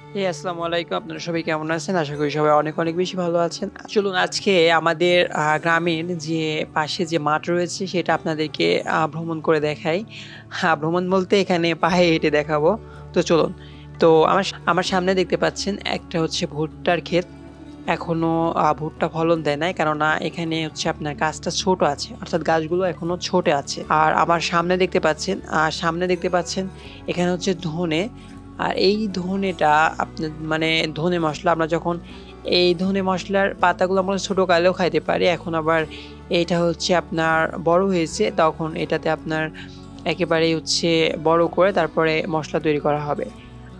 আসসালামু আলাইকুম। আপনারা সবাই কেমন আছেন? আশা করি সবাই অনেক, অনেক বেশি ভালো আছেন। চলুন আজকে আমাদের গ্রামের যে পাশে যে মাঠ রয়েছে সেটা আপনাদেরকে ভ্রমণ করে দেখাই। ভ্রমণ বলতে এখানে পায়ে হেঁটে দেখাবো। তো চলুন। তো আমার সামনে দেখতে পাচ্ছেন একটা হচ্ছে ভুট্টার ক্ষেত। এখনো ভুট্টা ফলন দেয় নাই। কেননা এখানে হচ্ছে আপনার গাছটা ছোট আছে। অর্থাৎ গাছগুলো এখনো ছোটে আছে। আর আমার সামনে দেখতে পাচ্ছেন এখানে হচ্ছে ধনে। আর এই ধনেটা আপনার মানে ধনে মসলা আমরা যখন এই ধনে মসলার পাতাগুলো আমরা ছোট কালেও খাইতে পারি। এখন আবার এইটা হচ্ছে আপনার বড় হয়েছে তখন এটাতে আপনার একেবারেই হচ্ছে বড় করে তারপরে মসলা তৈরি করা হবে।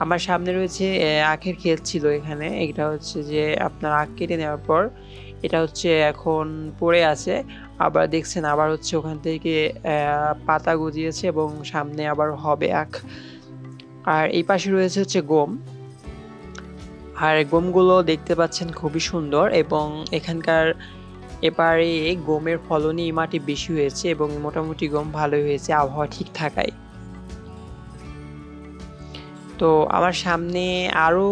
আমার সামনে রয়েছে আখের ক্ষেত ছিল এখানে। এটা হচ্ছে যে আপনার আখ কেটে নেওয়ার পর এটা হচ্ছে এখন পড়ে আছে। আবার দেখছেন আবার হচ্ছে ওখান থেকে পাতা গজিয়েছে এবং সামনে আবার হবে আখ। আর এই পাশে রয়েছে হচ্ছে গম। আর গমগুলো দেখতে পাচ্ছেন খুবই সুন্দর এবং এখানকার এবারে গমের ফলনই এই মাটি বেশি হয়েছে এবং মোটামুটি গম ভালোই হয়েছে আবহাওয়া ঠিক থাকায়। তো আমার সামনে আরো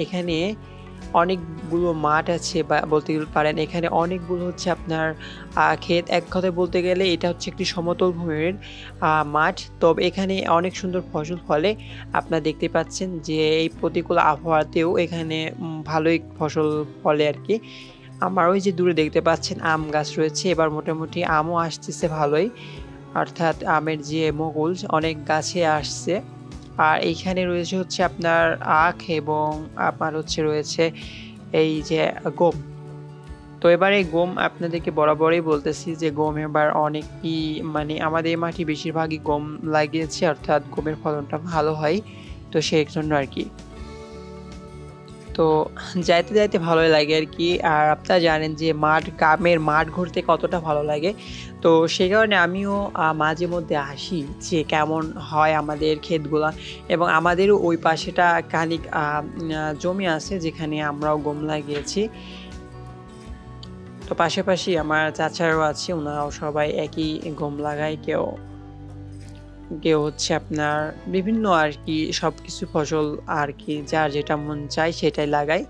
এখানে অনেকগুলো মাঠ আছে বা বলতে পারেন এখানে অনেকগুলো হচ্ছে আপনার ক্ষেত। এক কথায় বলতে গেলে এটা হচ্ছে একটি সমতল ভূমির মাঠ। তবে এখানে অনেক সুন্দর ফসল ফলে। আপনারা দেখতে পাচ্ছেন যে এই প্রতিকূল আবহাওয়াতেও এখানে ভালোই ফসল ফলে আরকি। আমার ওই যে দূরে দেখতে পাচ্ছেন আম গাছ রয়েছে। এবার মোটামুটি আমও আসতেছে ভালোই। অর্থাৎ আমের যে মুকুল অনেক গাছে আসছে। আর এইখানে রয়েছে হচ্ছে আপনার আখ এবং আপনার হচ্ছে রয়েছে এই যে গম। তো এবার এই গম আপনাদেরকে বরাবরই বলতেছি যে গম এবার অনেকই আমাদের এই মাটি বেশিরভাগই গম লাগিয়েছে অর্থাৎ গমের ফলনটা ভালো হয়। তো সেজন্য আরকি। তো যাইতে ভালোই লাগে আরকি। আর আপনারা জানেন যে গ্রামের মাঠ ঘুরতে কতটা ভালো লাগে। তো সেই কারণে আমিও মাঝে মধ্যে আসি যে কেমন হয় আমাদের ক্ষেতগুলা এবং আমাদেরও ওই পাশেটা খানিক জমি আছে যেখানে আমরাও গম লাগিয়েছি। তো পাশাপাশি আমার চাচারাও আছে, উনারাও সবাই একই গম লাগায়। কেউ হচ্ছে আপনার বিভিন্ন আরকি সবকিছু ফসল আরকি যার যেটা মন চায় সেটাই লাগায়।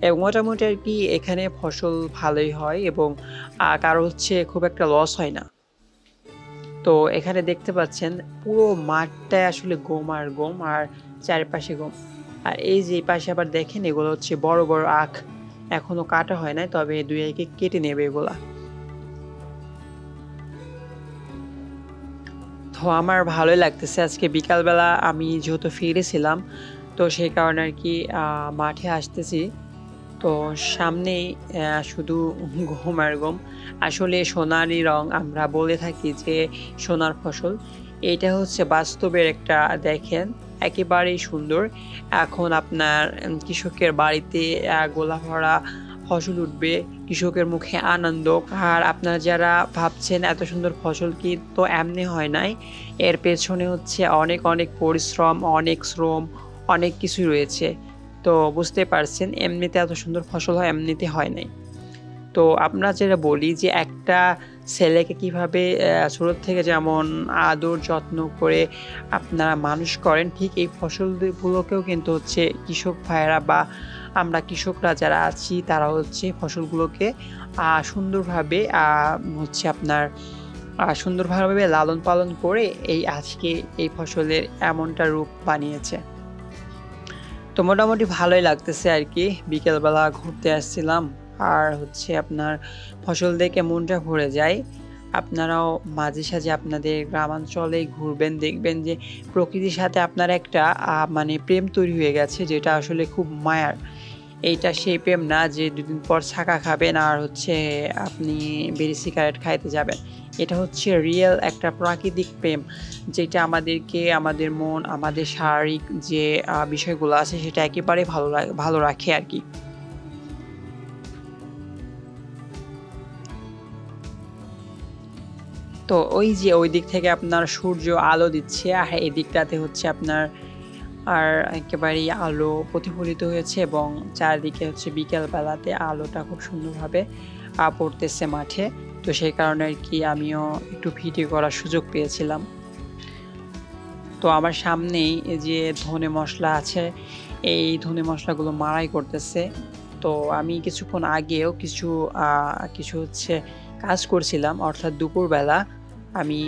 এবং মোটামুটি আরকি এখানে ফসল ভালোই হয় এবং কারো হচ্ছে খুব একটা লস হয় না। তো এখানে দেখতে পাচ্ছেন পুরো মাঠটাই আসলে গম আর গম আর চারিপাশে গম। আর এই যে এই পাশে আবার দেখেন এগুলো হচ্ছে বড়, বড় আখ। এখনো কাটা হয় নাই তবে ২-১ কেটে নেবে এগুলা। তো আমার ভালোই লাগতেছে। আজকে বিকালবেলা আমি যেহেতু ফিরেছিলাম, তো সেই কারণে আরকি মাঠে আসতেছি। তো সামনেই শুধু গম আর গম। আসলে সোনালি রং আমরা বলে থাকি যে সোনার ফসল। এইটা হচ্ছে বাস্তবের একটা দেখেন একেবারেই সুন্দর। এখন আপনার কৃষকের বাড়িতে গোলা ভরা ফসল উঠবে, কৃষকের মুখে আনন্দ। আর আপনারা যারা ভাবছেন এত সুন্দর ফসল কি তো এমনি হয় নাই। এর পেছনে হচ্ছে অনেক, অনেক পরিশ্রম, অনেক শ্রম, অনেক কিছুই রয়েছে। তো বুঝতেই পারছেন এমনিতে এত সুন্দর ফসল হয় এমনিতে হয় নাই। তো আমরা যেটা বলি যে একটা ছেলেকে কিভাবে ছোট থেকে যেমন আদর যত্ন করে আপনারা মানুষ করেন ঠিক এই ফসলগুলোকেও কিন্তু হচ্ছে কৃষক ভাইয়েরা বা আমরা কৃষকরা যারা আছি তারা হচ্ছে ফসলগুলোকে সুন্দরভাবে হচ্ছে আপনার সুন্দরভাবে লালন পালন করে আজকে এই ফসলের এমনটা রূপ বানিয়েছে। তো মোটামুটি ভালোই লাগতেছে আরকি। বিকেলবেলা ঘুরতে আসছিলাম। আর হচ্ছে আপনার ফসল দেখে মনটা ভরে যায়। আপনারাও মাঝে সাঝে আপনাদের গ্রামাঞ্চলে ঘুরবেন, দেখবেন যে প্রকৃতির সাথে আপনার একটা প্রেম তৈরি হয়ে গেছে যেটা আসলে খুব মায়ার। এইটা সেই প্রেম না যে ২ দিন পর ছাকা খাবেন আর হচ্ছে আপনি বিড়ি সিগারেট খাইতে যাবেন। এটা হচ্ছে রিয়েল একটা প্রাকৃতিক প্রেম যেটা আমাদেরকে আমাদের মন, আমাদের শারীরিক যে বিষয়গুলো আছে সেটা একেবারে ভালো রাখে আরকি। তো ওই যে ওই দিক থেকে আপনার সূর্য আলো দিচ্ছে আর এই দিকটাতে হচ্ছে আপনার একেবারেই আলো প্রতিফলিত হয়েছে এবং চারদিকে হচ্ছে বিকেল বেলাতে আলোটা খুব সুন্দরভাবে পড়তেছে মাঠে। তো সেই কারণে আরকি আমিও একটু ভিডিও করার সুযোগ পেয়েছিলাম। তো আমার সামনেই এই যে ধনে মসলা আছে, এই ধনে মসলাগুলো মাড়াই করতেছে। তো আমি কিছুক্ষণ আগেও কিছু হচ্ছে কাজ করছিলাম, অর্থাৎ দুপুরবেলা আমি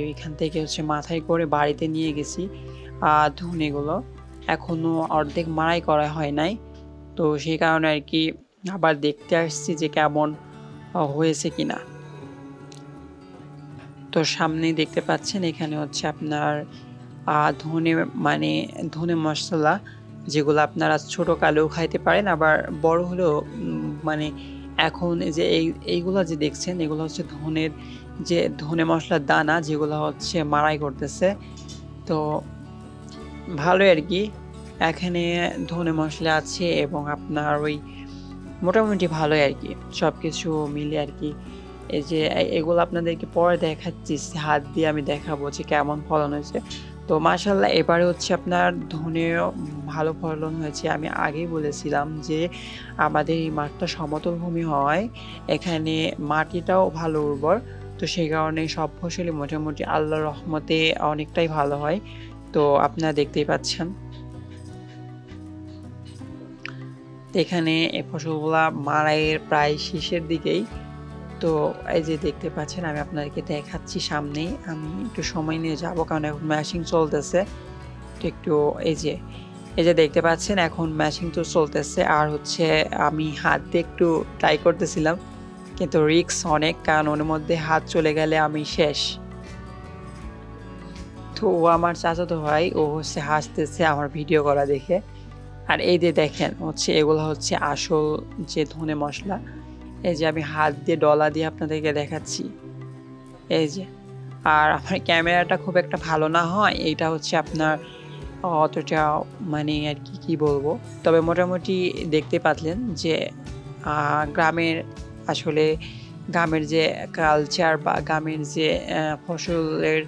এইখান থেকে হচ্ছে মাথায় করে বাড়িতে নিয়ে গেছি ধনেগুলো। এখনো অর্ধেক মাড়াই করা হয় নাই। তো সেই কারণে আরকি আবার দেখতে আসছি যে কেমন হয়েছে কিনা। তো সামনেই দেখতে পাচ্ছেন এখানে হচ্ছে আপনার ধনে মানে ধনে মসলা, যেগুলো আপনারা ছোট কালেও খাইতে পারেন, আবার বড় হলেও মানে এখন এই যে এইগুলা যে দেখছেন এগুলো হচ্ছে যে ধনে মসলার দানা, যেগুলো হচ্ছে মাড়াই করতেছে। তো ভালোই আরকি। এখানে ধনে মসলা আছে এবং আপনার ওই মোটামুটি ভালোই আরকি। সবকিছু মিলিয়ে আরকি। এই যে এগুলো আপনাদেরকে পরে দেখাচ্ছি, হাত দিয়ে আমি দেখাবো যে কেমন ফলন হয়েছে। তো মাশাআল্লাহ এবারে হচ্ছে আপনার ধনেও ভালো ফলন হয়েছে। আমি আগেই বলেছিলাম যে আমাদের এই মাঠটা সমতল ভূমি হওয়ায় এখানে মাটিটাও ভালো উর্বর। তো সেই কারণে সব ফসলই মোটামুটি আল্লাহর রহমতে অনেকটাই ভালো হয়। তো আপনারা দেখতেই পাচ্ছেন। এখানে এই ফসলগুলা মাড়াইয়ের প্রায় শেষের দিকেই। তো এই যে দেখতে পাচ্ছেন আমি আপনাদেরকে দেখাচ্ছি সামনেই। আমি একটু সময় নিয়ে যাবো কারণ এখন ম্যাশিং চলতেছে। তো একটু এই যে দেখতে পাচ্ছেন এখন ম্যাশিং তো চলতেছে, আর হচ্ছে আমি হাত দিয়ে একটু ট্রাই করতেছিলাম। কিন্তু রিস্ক অনেক, কারণ ওর মধ্যে হাত চলে গেলে আমি শেষ। তো ও আমার চাচাতো ভাই, ও হচ্ছে হাসতেছে আমার ভিডিও করা দেখে। আর এই যে দেখেন হচ্ছে এগুলো হচ্ছে আসল যে ধনে মসলা। এই যে আমি হাত দিয়ে ডলা দিয়ে আপনাদেরকে দেখাচ্ছি। এই যে, আর আমার ক্যামেরাটা খুব একটা ভালো না হয়, এইটা হচ্ছে আপনার অতটা মানে আর কি বলবো। তবে মোটামুটি দেখতে পাচ্ছেন যে গ্রামের আসলে গ্রামের যে কালচার বা গ্রামের যে ফসলের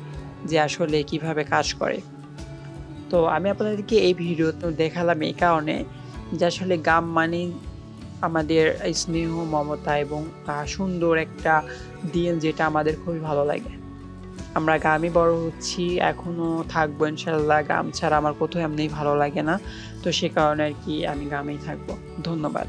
যে আসলে কিভাবে কাজ করে। তো আমি আপনাদেরকে এই ভিডিওতে দেখালাম এই কারণে যে আসলে গ্রাম মানেই আমাদের স্নেহ, মমতা এবং সুন্দর একটা দিন, যেটা আমাদের খুবই ভালো লাগে। আমরা গ্রামে বড় হচ্ছি, এখনো থাকবো ইনশাআল্লাহ। গ্রাম ছাড়া আমার কোথাও এমনিই ভালো লাগে না। তো সে কারণে আরকি আমি গ্রামেই থাকবো। ধন্যবাদ।